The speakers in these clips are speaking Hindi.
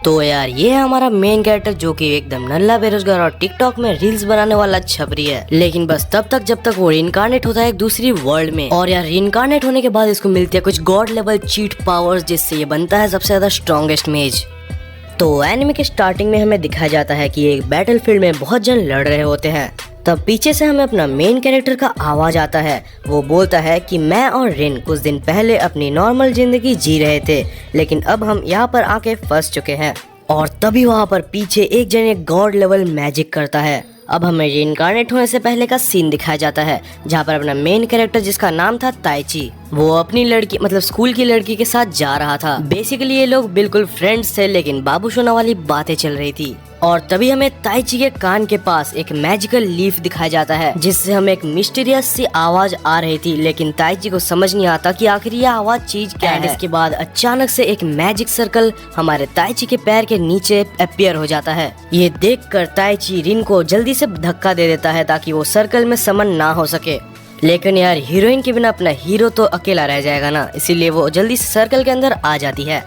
तो यार ये है हमारा मेन कैरेक्टर जो कि एकदम नल्ला बेरोजगार और टिकटॉक में रील्स बनाने वाला छपरी है, लेकिन बस तब तक जब तक वो रिइंकार्नेट होता है एक दूसरी वर्ल्ड में। और यार रिइंकार्नेट होने के बाद इसको मिलती है कुछ गॉड लेवल चीट पावर्स, जिससे ये बनता है सबसे ज्यादा स्ट्रॉन्गेस्ट मेज। तो एनिमे के स्टार्टिंग में हमें दिखाया जाता है कि एक बैटलफील्ड में बहुत जन लड़ रहे होते हैं। तब पीछे से हमें अपना मेन कैरेक्टर का आवाज आता है। वो बोलता है कि मैं और रिन कुछ दिन पहले अपनी नॉर्मल जिंदगी जी रहे थे, लेकिन अब हम यहाँ पर आके फंस चुके हैं। और तभी वहाँ पर पीछे एक जन एक गॉड लेवल मैजिक करता है। अब हमें रिइंकार्नेट होने से पहले का सीन दिखाया जाता है, जहाँ पर अपना मेन कैरेक्टर जिसका नाम था ताइची, वो अपनी लड़की मतलब स्कूल की लड़की के साथ जा रहा था। बेसिकली ये लोग बिल्कुल फ्रेंड्स थे, लेकिन बाबू सोना वाली बातें चल रही थी। और तभी हमें ताइची के कान के पास एक मैजिकल लीफ दिखाया जाता है, जिससे हमें एक मिस्टीरियस सी आवाज आ रही थी, लेकिन ताइची को समझ नहीं आता कि आखिर ये आवाज चीज क्या है। इसके बाद अचानक से एक मैजिक सर्कल हमारे ताइची के पैर के नीचे अपीयर हो जाता है। ये देखकर ताइची रिन को जल्दी से धक्का दे देता है ताकि वो सर्कल में समन ना हो सके। लेकिन यार हीरोइन के बिना अपना हीरो तो अकेला रह जाएगा ना, इसीलिए वो जल्दी से सर्कल के अंदर आ जाती है।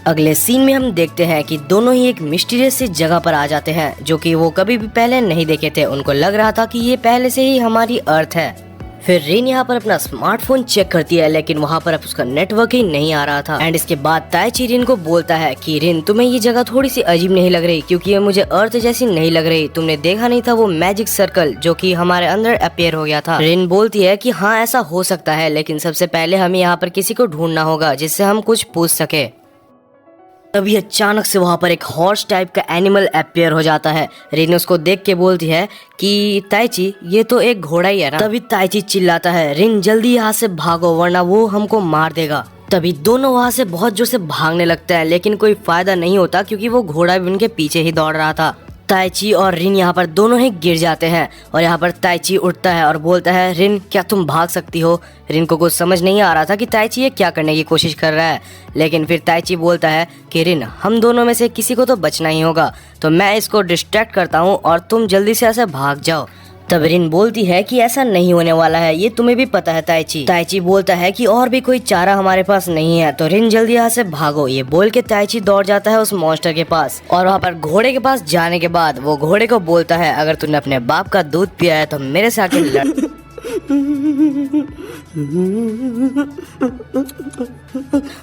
अगले सीन में हम देखते हैं कि दोनों ही एक मिस्टीरियस सी जगह पर आ जाते हैं, जो कि वो कभी भी पहले नहीं देखे थे। उनको लग रहा था कि ये पहले से ही हमारी अर्थ है। फिर रिन यहाँ पर अपना स्मार्टफोन चेक करती है, लेकिन वहाँ पर अब उसका नेटवर्क ही नहीं आ रहा था। एंड इसके बाद ताइची रिन को बोलता है कि रिन तुम्हें ये जगह थोड़ी सी अजीब नहीं लग रही, क्योंकि ये मुझे अर्थ जैसी नहीं लग रही। तुमने देखा नहीं था वो मैजिक सर्कल जो कि हमारे अंदर अपीयर हो गया था। रिन बोलती है कि हाँ ऐसा हो सकता है, लेकिन सबसे पहले हमें यहाँ पर किसी को ढूंढना होगा जिससे हम कुछ पूछ सके। तभी अचानक से वहाँ पर एक हॉर्स टाइप का एनिमल अपीयर हो जाता है। रिन उसको देख के बोलती है कि ताइची ये तो एक घोड़ा ही है ना। तभी ताइची चिल्लाता है रिन जल्दी यहाँ से भागो वरना वो हमको मार देगा। तभी दोनों वहाँ से बहुत जोर से भागने लगते हैं, लेकिन कोई फायदा नहीं होता क्योंकि वो घोड़ा भी उनके पीछे ही दौड़ रहा था। ताइची और रिन यहाँ पर दोनों ही गिर जाते हैं और यहाँ पर ताइची उठता है और बोलता है रिन क्या तुम भाग सकती हो। रिन को कुछ समझ नहीं आ रहा था कि ताइची ये क्या करने की कोशिश कर रहा है, लेकिन फिर ताइची बोलता है कि रिन हम दोनों में से किसी को तो बचना ही होगा, तो मैं इसको डिस्ट्रैक्ट करता हूँ और तुम जल्दी से ऐसे भाग जाओ। तब रिन बोलती है कि ऐसा नहीं होने वाला है, ये तुम्हें भी पता है ताइची। ताइची बोलता है कि और भी कोई चारा हमारे पास नहीं है, तो रिन जल्दी यहाँ से भागो। ये बोल के ताइची दौड़ जाता है उस मॉन्स्टर के पास। और वहाँ पर घोड़े के पास जाने के बाद वो घोड़े को बोलता है अगर तूने अपने बाप का दूध पिया है तो मेरे से आके लड़।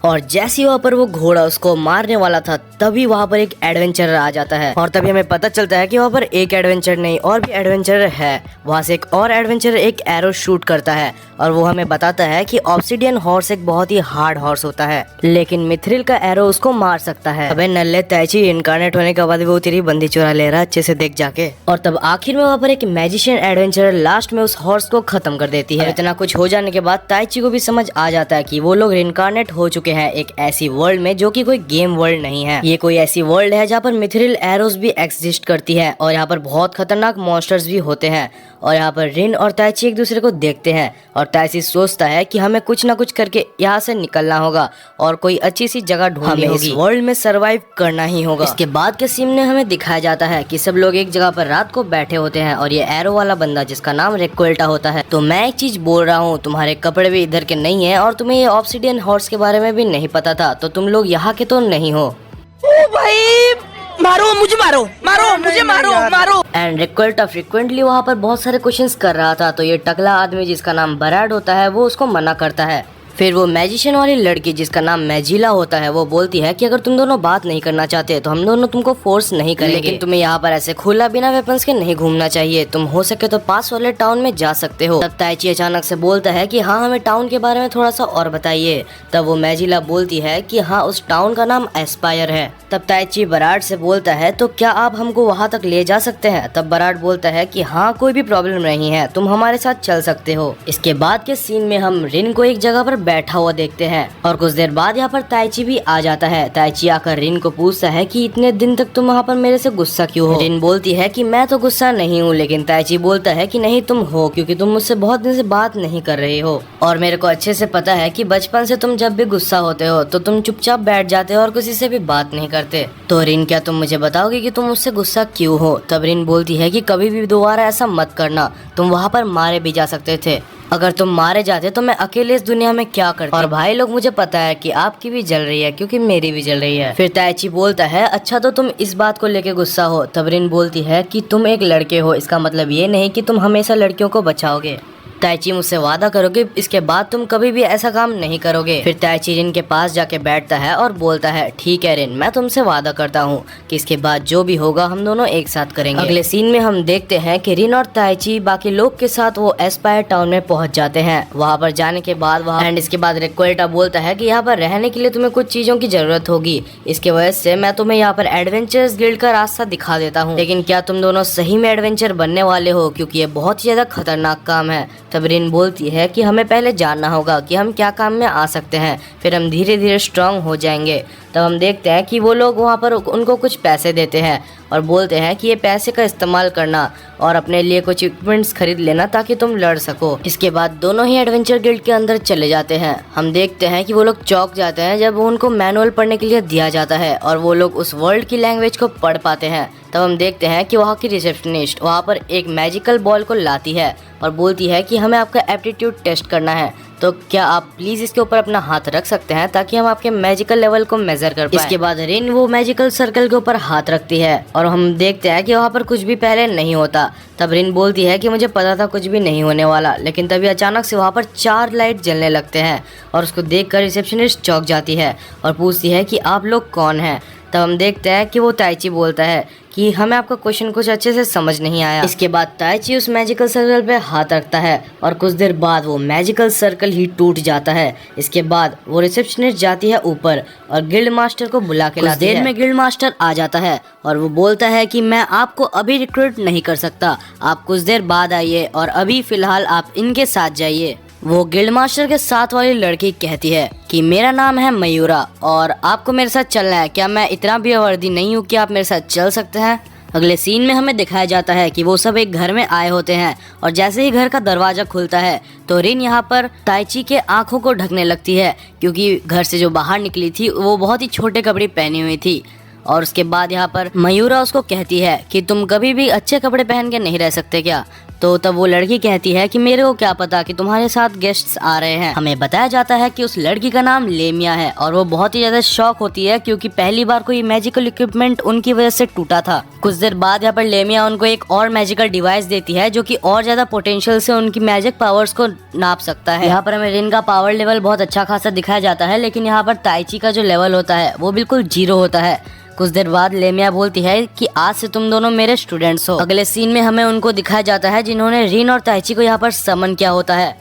और जैसे वहाँ पर वो घोड़ा उसको मारने वाला था, तभी वहाँ पर एक एडवेंचरर आ जाता है। और तभी हमें पता चलता है कि वहाँ पर एक एडवेंचर नहीं और भी एडवेंचरर है। वहाँ से एक और एडवेंचरर एक एरो शूट करता है और वो हमें बताता है कि ऑब्सिडियन हॉर्स एक बहुत ही हार्ड हॉर्स होता है, लेकिन मिथ्रिल का एरो उसको मार सकता है। अबे नल्ले ताइची इनकार्नेट होने के बाद वो तेरी बंदी चुरा ले रहा, अच्छे से देख जाके। और तब आखिर में वहाँ पर एक मैजिशियन एडवेंचरर लास्ट में उस हॉर्स को खत्म कर देती है। इतना कुछ हो जाने के बाद ताइची को भी समझ आ जाता है कि वो लोग रिइंकार्नेट हो चुके हैं एक ऐसी वर्ल्ड में जो कि कोई गेम वर्ल्ड नहीं है। ये कोई ऐसी वर्ल्ड है जहाँ पर मिथ्रिल एरोस भी एग्जिस्ट करती है और यहाँ पर बहुत खतरनाक मॉन्स्टर्स भी होते हैं। और यहाँ पर रिन और ताइची एक दूसरे को देखते हैं और ताइची सोचता है कि हमें कुछ ना कुछ करके यहाँ से निकलना होगा और कोई अच्छी सी जगह ढूंढनी होगी, इस वर्ल्ड में सरवाइव करना ही होगा। इसके बाद के सीन में हमें दिखाया जाता है कि सब लोग एक जगह पर रात को बैठे होते हैं और ये एरो वाला बंदा जिसका नाम रिक्वेल्टा होता है। तो मैं एक चीज बोल रहा हूँ, तुम्हारे कपड़े भी इधर के नहीं है और तुम्हें ये ऑब्सिडियन हॉर्स के बारे में भी नहीं पता था, तो तुम लोग यहाँ के तो नहीं हो। ओ भाई मारो मुझे, मारो मारो मुझे, मारो मारो। एंड रिक्वेल्टा फ्रिक्वेंटली वहाँ पर बहुत सारे क्वेश्चंस कर रहा था, तो ये टकला आदमी जिसका नाम बराड होता है वो उसको मना करता है। फिर वो मैजिशियन वाली लड़की जिसका नाम मैजिला होता है वो बोलती है कि अगर तुम दोनों बात नहीं करना चाहते तो हम दोनों तुमको फोर्स नहीं करेंगे, लेकिन तुम्हें यहाँ पर ऐसे खुला बिना वेपन्स के नहीं घूमना चाहिए। तुम हो सके तो पास वाले टाउन में जा सकते हो। तब ताइची अचानक से बोलता है कि हाँ हमें टाउन के बारे में थोड़ा सा और बताइए। तब वो मैजिला बोलती है कि हाँ उस टाउन का नाम एस्पायर है। तब ताइची बराड से बोलता है तो क्या आप हमको वहाँ तक ले जा सकते हैं। तब बराड बोलता है कि हाँ कोई भी प्रॉब्लम नहीं है, तुम हमारे साथ चल सकते हो। इसके बाद के सीन में हम रिन को एक जगह पर बैठा हुआ देखते हैं और कुछ देर बाद यहाँ पर ताइची भी आ जाता है। ताइची आकर रिन को पूछता है कि इतने दिन तक तुम वहाँ पर मेरे से गुस्सा क्यों हो। रिन बोलती है कि मैं तो गुस्सा नहीं हूँ, लेकिन ताइची बोलता है कि नहीं तुम हो, क्योंकि तुम मुझसे बहुत दिन से बात नहीं कर रहे हो और मेरे को अच्छे से पता है कि बचपन से तुम जब भी गुस्सा होते हो तो तुम चुपचाप बैठ जाते हो और किसी से भी बात नहीं करते। तो रिन क्या तुम मुझे बताओगे कि तुम मुझसे गुस्सा क्यों हो। तब रिन बोलती है कि कभी भी दोबारा ऐसा मत करना, तुम वहाँ पर मारे भी जा सकते थे। अगर तुम मारे जाते तो मैं अकेले इस दुनिया में क्या करता। और भाई लोग मुझे पता है कि आपकी भी जल रही है क्योंकि मेरी भी जल रही है। फिर ताइची बोलता है अच्छा तो तुम इस बात को लेके गुस्सा हो। तब रिन बोलती है कि तुम एक लड़के हो, इसका मतलब ये नहीं कि तुम हमेशा लड़कियों को बचाओगे। ताइची मुझसे वादा करोगे इसके बाद तुम कभी भी ऐसा काम नहीं करोगे। फिर ताइची रिन के पास जाके बैठता है और बोलता है ठीक है रिन, मैं तुमसे वादा करता हूँ कि इसके बाद जो भी होगा हम दोनों एक साथ करेंगे। अगले सीन में हम देखते हैं कि रिन और ताइची बाकी लोग के साथ वो एस्पायर टाउन में पहुंच जाते हैं। वहाँ पर जाने के बाद इसके बाद रिक्वेटा बोलता है कि यहाँ पर रहने के लिए तुम्हें कुछ चीजों की जरूरत होगी, इसके वजह से मैं तुम्हें यहाँ पर एडवेंचर्स गिल्ड का रास्ता दिखा देता हूँ। लेकिन क्या तुम दोनों सही में एडवेंचर बनने वाले हो, क्योंकि ये बहुत ही ज्यादा खतरनाक काम है। तब रिन बोलती है कि हमें पहले जानना होगा कि हम क्या काम में आ सकते हैं, फिर हम धीरे धीरे स्ट्रांग हो जाएंगे। तब हम देखते हैं कि वो लोग वहाँ पर उनको कुछ पैसे देते हैं और बोलते हैं कि ये पैसे का इस्तेमाल करना और अपने लिए कुछ इक्विपमेंट्स खरीद लेना ताकि तुम लड़ सको। इसके बाद दोनों ही एडवेंचर गिल्ड के अंदर चले जाते हैं। हम देखते हैं कि वो लोग चौंक जाते हैं जब उनको मैनुअल पढ़ने के लिए दिया जाता है और वो लोग उस वर्ल्ड की लैंग्वेज को पढ़ पाते हैं। तब हम देखते हैं कि वहाँ की रिसेप्शनिस्ट वहाँ पर एक मैजिकल बॉल को लाती है और बोलती है कि हमें आपका एप्टीट्यूड टेस्ट करना है, तो क्या आप प्लीज इसके ऊपर अपना हाथ रख सकते हैं ताकि हम आपके मैजिकल लेवल को मेजर कर पाएं। इसके बाद रिन वो मैजिकल सर्कल के ऊपर हाथ रखती है और हम देखते हैं कि वहाँ पर कुछ भी पहले नहीं होता। तब रिन बोलती है कि मुझे पता था कुछ भी नहीं होने वाला, लेकिन तभी अचानक से वहाँ पर 4 लाइट जलने लगते हैं और उसको देखकर रिसेप्शनिस्ट चौंक जाती है और पूछती है कि आप लोग कौन हैं। तब हम देखते हैं कि वो ताइची बोलता है कि हमें आपका क्वेश्चन कुछ अच्छे से समझ नहीं आया। इसके बाद ताइची उस मैजिकल सर्कल पे हाथ रखता है और कुछ देर बाद वो मैजिकल सर्कल ही टूट जाता है। इसके बाद वो रिसेप्शनिस्ट जाती है ऊपर और गिल्ड मास्टर को बुला के लाती है। देर में गिल्ड मास्टर आ जाता है और वो बोलता है कि मैं आपको अभी रिक्रूट नहीं कर सकता, आप कुछ देर बाद आइए और अभी फिलहाल आप इनके साथ जाइए। वो गिल्ड मास्टर के साथ वाली लड़की कहती है कि मेरा नाम है मयूरा और आपको मेरे साथ चलना है, क्या मैं इतना भी वर्दी नहीं हूँ कि आप मेरे साथ चल सकते हैं। अगले सीन में हमें दिखाया जाता है कि वो सब एक घर में आए होते हैं और जैसे ही घर का दरवाजा खुलता है तो रिन यहाँ पर ताइची के आंखों को ढकने लगती है, क्योंकि घर से जो बाहर निकली थी वो बहुत ही छोटे कपड़े पहनी हुई थी। और उसके बाद यहाँ पर मयूरा उसको कहती है कि तुम कभी भी अच्छे कपड़े पहन के नहीं रह सकते क्या। तो तब वो लड़की कहती है कि मेरे को क्या पता कि तुम्हारे साथ गेस्ट्स आ रहे हैं। हमें बताया जाता है कि उस लड़की का नाम लेमिया है और वो बहुत ही ज्यादा शॉक होती है क्योंकि पहली बार कोई मैजिकल इक्विपमेंट उनकी वजह से टूटा था। कुछ देर बाद यहाँ पर लेमिया उनको एक और मैजिकल डिवाइस देती है जो कि और ज्यादा पोटेंशियल से उनकी मैजिक पावर्स को नाप सकता है। यहाँ पर हमें रिन का पावर लेवल बहुत अच्छा खासा दिखाया जाता है, लेकिन यहाँ पर ताइची का जो लेवल होता है वो बिल्कुल 0 होता है। कुछ देर बाद लेमिया बोलती है कि आज से तुम दोनों मेरे स्टूडेंट्स हो। अगले सीन में हमें उनको दिखाया जाता है जिन्होंने रिन और ताइची को यहाँ पर समन किया होता है।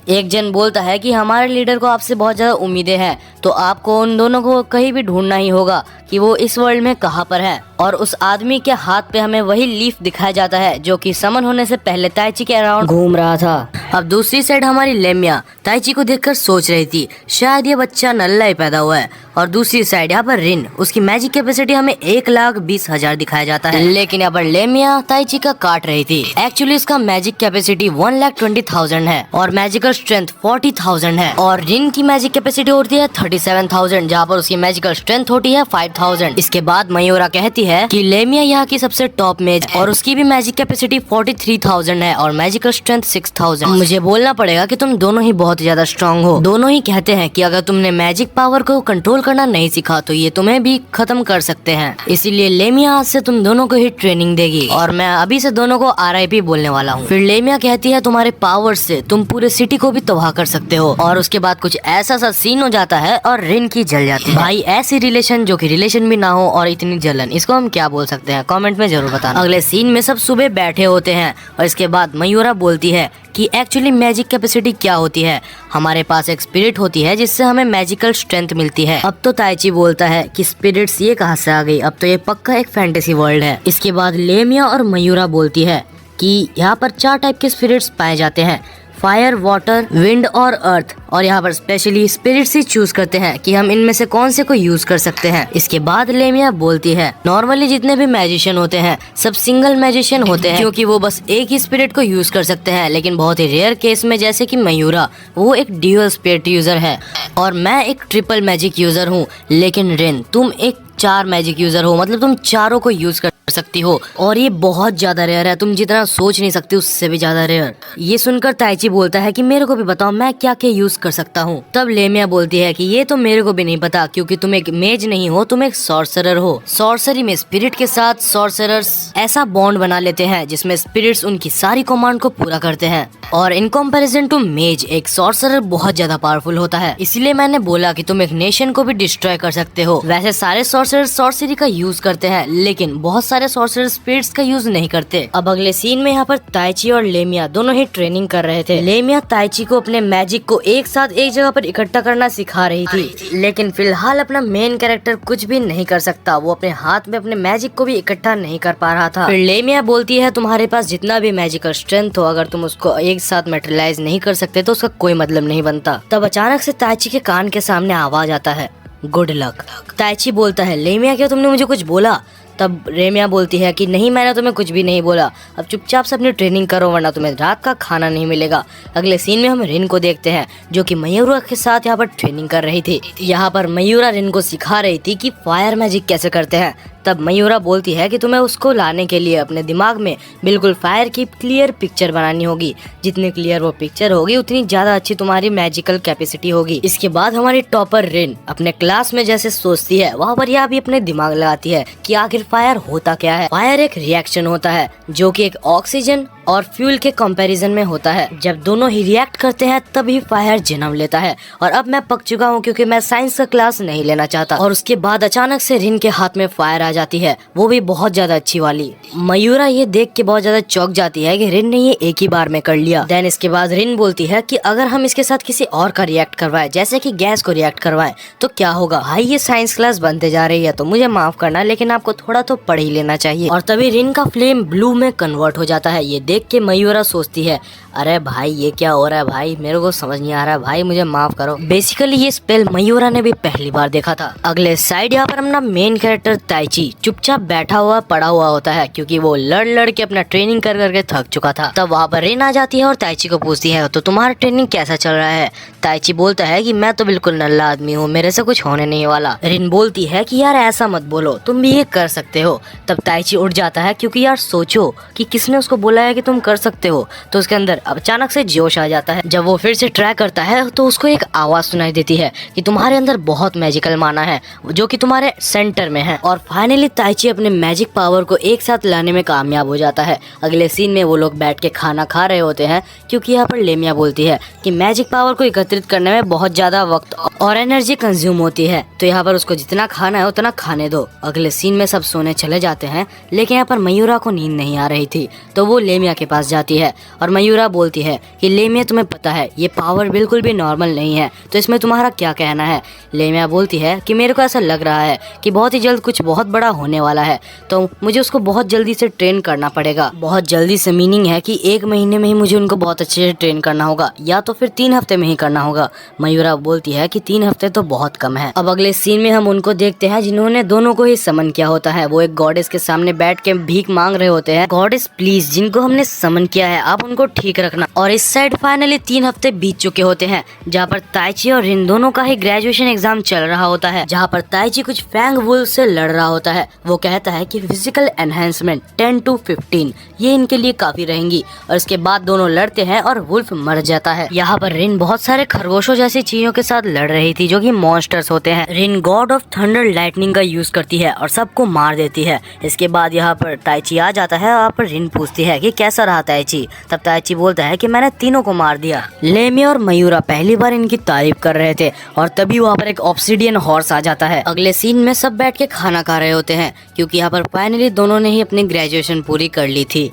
एक जन बोलता है कि हमारे लीडर को आपसे बहुत ज्यादा उम्मीदें हैं, तो आपको उन दोनों को कहीं भी ढूंढना ही होगा कि वो इस वर्ल्ड में कहाँ पर है। और उस आदमी के हाथ पे हमें वही लीफ दिखाया जाता है जो कि समन होने से पहले ताइची के अराउंड घूम रहा था। अब दूसरी साइड हमारी लेमिया ताइची को देखकर सोच रही थी शायद ये बच्चा नल्ला ही पैदा हुआ है, और दूसरी साइड यहाँ पर रिन उसकी मैजिक कैपेसिटी हमें 1,20,000 दिखाया जाता है। लेकिन यहाँ पर लेमिया ताइची का काट रही थी। एक्चुअली इसका मैजिक कैपेसिटी 1,20,000 है और मैजिकल स्ट्रेंथ 40,000 है, और रिन की मैजिक कैपेसिटी होती है 37,000 जहाँ पर उसकी मैजिकल स्ट्रेंथ होती है 5,000। इसके बाद मयूरा कहती है कि लेमिया यहाँ की सबसे टॉप मेज और उसकी भी मैजिक कैपेसिटी 43,000 है और मैजिकल स्ट्रेंथ 6,000। मुझे बोलना पड़ेगा कि तुम दोनों ही बहुत ज्यादा स्ट्रांग हो। दोनों ही कहते हैं कि अगर तुमने मैजिक पावर को कंट्रोल करना नहीं सीखा तो ये तुम्हें भी खत्म कर सकते हैं, इसीलिए लेमिया आज से तुम दोनों को ही ट्रेनिंग देगी और मैं अभी से दोनों को RIP बोलने वाला हूँ। फिर लेमिया कहती है तुम्हारे पावर से तुम पूरे सिटी को भी तबाह कर सकते हो, और उसके बाद कुछ ऐसा सा सीन हो जाता है और रिन की जल जाती है। भाई ऐसी रिलेशन जो कि रिलेशन भी ना हो और इतनी जलन, इसको हम क्या बोल सकते हैं, कमेंट में जरूर बताना। अगले सीन में सब सुबह बैठे होते हैं और इसके बाद मयूरा बोलती है कि एक्चुअली मैजिक कैपेसिटी क्या होती है। हमारे पास एक स्पिरिट होती है जिससे हमें मैजिकल स्ट्रेंथ मिलती है। अब तो ताइची बोलता है कि स्पिरिट्स ये कहाँ से आ गई, अब तो ये पक्का एक फैंटेसी वर्ल्ड है। इसके बाद लेमिया और मयूरा बोलती है कि यहाँ पर 4 टाइप के स्पिरिट्स पाए जाते हैं, फायर, वाटर, विंड और अर्थ, और यहाँ पर स्पेशली स्पिरिट्स ही चूज करते हैं कि हम इनमें से कौन से को यूज कर सकते हैं। इसके बाद लेमिया बोलती है नॉर्मली जितने भी मैजिशियन होते हैं सब सिंगल मैजिशियन होते हैं क्योंकि वो बस एक ही स्पिरिट को यूज कर सकते हैं, लेकिन बहुत ही रेयर केस में जैसे कि मयूरा वो एक ड्यूअल स्पिरिट यूजर है और मैं एक ट्रिपल मैजिक यूजर हूँ, लेकिन रिन तुम एक 4 मैजिक यूजर हो, मतलब तुम चारों को यूज कर सकती हो और ये बहुत ज्यादा रेयर है, तुम जितना सोच नहीं सकते उससे भी ज्यादा रेयर। ये सुनकर ताइची बोलता है कि मेरे को भी बताओ मैं क्या क्या यूज कर सकता हूँ। तब लेमिया बोलती है कि ये तो मेरे को भी नहीं पता, क्योंकि तुम एक मेज नहीं हो, तुम एक सॉर्सरर हो। सॉर्सरी में स्पिरिट के साथ सॉर्सरर्स ऐसा बॉन्ड बना लेते हैं जिसमें स्पिरिट्स उनकी सारी कमांड को पूरा करते हैं, और इन कंपैरिजन टू मेज एक सॉर्सरर बहुत ज्यादा पावरफुल होता है। इसलिए मैंने बोला कि तुम एक नेशन को भी डिस्ट्रॉय कर सकते हो। वैसे सारे सॉर्सरर सॉर्सरी का यूज करते हैं, लेकिन बहुत सारे सॉर्सरर स्पिरिट्स का यूज नहीं करते। अब अगले सीन में यहाँ पर ताइची और लेमिया दोनों ही ट्रेनिंग कर रहे थे। लेमिया ताइची को अपने मैजिक को एक साथ एक जगह पर इकट्ठा करना सिखा रही थी, लेकिन फिलहाल अपना मेन कैरेक्टर कुछ भी नहीं कर सकता। वो अपने हाथ में अपने मैजिक को भी इकट्ठा नहीं कर पा रहा था। फिर लेमिया बोलती है तुम्हारे पास जितना भी मैजिकल स्ट्रेंथ हो, अगर तुम उसको एक साथ मैटेरियलाइज नहीं कर सकते तो उसका कोई मतलब नहीं बनता। तब अचानक से ताइची के कान के सामने आवाज आता है, गुड लक। ताइची बोलता है लेमिया क्या तुमने मुझे कुछ बोला? तब लेमिया बोलती है कि नहीं मैंने तुम्हें कुछ भी नहीं बोला, अब चुपचाप से अपनी ट्रेनिंग करो वरना तुम्हें रात का खाना नहीं मिलेगा। अगले सीन में हम रिन को देखते हैं जो कि मयूरा के साथ यहाँ पर ट्रेनिंग कर रही थी। यहाँ पर मयूरा रिन को सिखा रही थी कि फायर मैजिक कैसे करते हैं। तब मयूरा बोलती है कि तुम्हें उसको लाने के लिए अपने दिमाग में बिल्कुल फायर की क्लियर पिक्चर बनानी होगी। जितनी क्लियर वो पिक्चर होगी उतनी ज्यादा अच्छी तुम्हारी मैजिकल कैपेसिटी होगी। इसके बाद हमारी टॉपर रिन अपने क्लास में जैसे सोचती है वहाँ पर यह भी अपने दिमाग लगाती है कि आखिर फायर होता क्या है। फायर एक रिएक्शन होता है जो कि एक ऑक्सीजन और फ्यूल के कंपैरिजन में होता है। जब दोनों ही रिएक्ट करते हैं तभी फायर जन्म लेता है। और अब मैं पक चुका हूँ क्योंकि मैं साइंस का क्लास नहीं लेना चाहता। और उसके बाद अचानक से रिन के हाथ में फायर आ जाती है, वो भी बहुत ज्यादा अच्छी वाली। मयूरा ये देख के बहुत ज्यादा चौंक जाती है कि रिन ने ये एक ही बार में कर लिया। देन इसके बाद रिन बोलती है कि अगर हम इसके साथ किसी और का रिएक्ट करवाए, जैसे कि गैस को रिएक्ट करवाए तो क्या होगा। भाई ये साइंस क्लास बनते जा रही है तो मुझे माफ करना, लेकिन आपको थोड़ा तो पढ़ ही लेना चाहिए। और तभी रिन का फ्लेम ब्लू में कन्वर्ट हो जाता है। ये देख के मयूरा सोचती है अरे भाई ये क्या हो रहा है भाई, मेरे को समझ नहीं आ रहा है भाई, मुझे माफ करो। बेसिकली ये स्पेल मयूरा ने भी पहली बार देखा था। अगले साइड यहाँ पर अपना मेन कैरेक्टर ताइची चुपचाप बैठा हुआ पड़ा हुआ होता है क्योंकि वो लड़ के अपना ट्रेनिंग कर करके थक चुका था। तब वहाँ पर रिन आ जाती है और ताइची को पूछती है तो तुम्हारा ट्रेनिंग कैसा चल रहा है। ताइची बोलता है कि मैं तो बिल्कुल नल्ला आदमी हूँ, मेरे से कुछ होने नहीं वाला। रिन बोलती है कि यार ऐसा मत बोलो, तुम भी ये कर सकते हो। तब ताइची उठ जाता है क्योंकि यार सोचो कि किसने उसको बोला है कि तुम कर सकते हो। तो उसके अंदर अचानक से जोश आ जाता है। जब वो फिर से ट्राई करता है तो उसको एक आवाज सुनाई देती है कि तुम्हारे अंदर बहुत मैजिकल माना है जो कि तुम्हारे सेंटर में है। और फाइनली ताइची अपने मैजिक पावर को एक साथ लाने में कामयाब हो जाता है। अगले सीन में वो लोग बैठ के खाना खा रहे होते हैं क्योंकि यहाँ पर लेमिया बोलती है कि मैजिक पावर को एकत्रित करने में बहुत ज्यादा वक्त और एनर्जी कंज्यूम होती है, तो यहाँ पर उसको जितना खाना है उतना खाने दो। अगले सीन में सब सोने चले जाते हैं, लेकिन यहाँ पर मयूरा को नींद नहीं आ रही थी तो वो लेमिया के पास जाती है और मयूरा बोलती है कि लेमिया तुम्हें पता है ये पावर बिल्कुल भी नॉर्मल नहीं है, तो इसमें तुम्हारा क्या कहना है। लेमिया बोलती है कि मेरे को ऐसा लग रहा है कि बहुत ही जल्द कुछ बहुत बड़ा होने वाला है, तो मुझे उसको बहुत जल्दी से ट्रेन करना पड़ेगा। बहुत जल्दी से मीनिंग है कि 1 महीने में ही मुझे उनको बहुत अच्छे से ट्रेन करना होगा या तो फिर 3 हफ्ते में ही करना होगा। मयूरा बोलती है कि 3 हफ्ते तो बहुत कम है। अब अगले सीन में हम उनको देखते हैं जिन्होंने दोनों को ही समन किया होता है। वो एक गॉडेस के सामने बैठ के भीख मांग रहे होते हैं, गॉडेस प्लीज जिनको हमने समन किया है आप उनको ठीक रखना। और इस साइड फाइनली 3 हफ्ते बीत चुके होते हैं जहाँ पर ताइची और रिन दोनों का ही ग्रेजुएशन एग्जाम चल रहा होता है, जहाँ पर ताइची कुछ फैंग वुल्फ से लड़ रहा होता है। वो कहता है कि फिजिकल एनहेंसमेंट 10 to 15 ये इनके लिए काफी रहेंगी। और इसके बाद दोनों लड़ते हैं और वुल्फ मर जाता है। यहाँ पर रिन बहुत सारे खरगोशों जैसी चीजों के साथ लड़ रही थी जो कि मॉन्स्टर्स होते हैं। रिन गॉड ऑफ थंडर लाइटनिंग का यूज करती है और सबको मार देती है। इसके बाद यहाँ पर ताइची आ जाता है और पर रिन पूछती है कि कैसा रहा ताइची। तब ताइची बोलता है कि मैंने तीनों को मार दिया। लेमिया और मयूरा पहली बार इनकी तारीफ कर रहे थे और तभी वहाँ पर एक ऑब्सिडियन हॉर्स आ जाता है। अगले सीन में सब बैठ के खाना खा रहे होते हैं क्योंकि यहाँ पर फाइनली दोनों ने ही अपनी ग्रेजुएशन पूरी कर ली थी।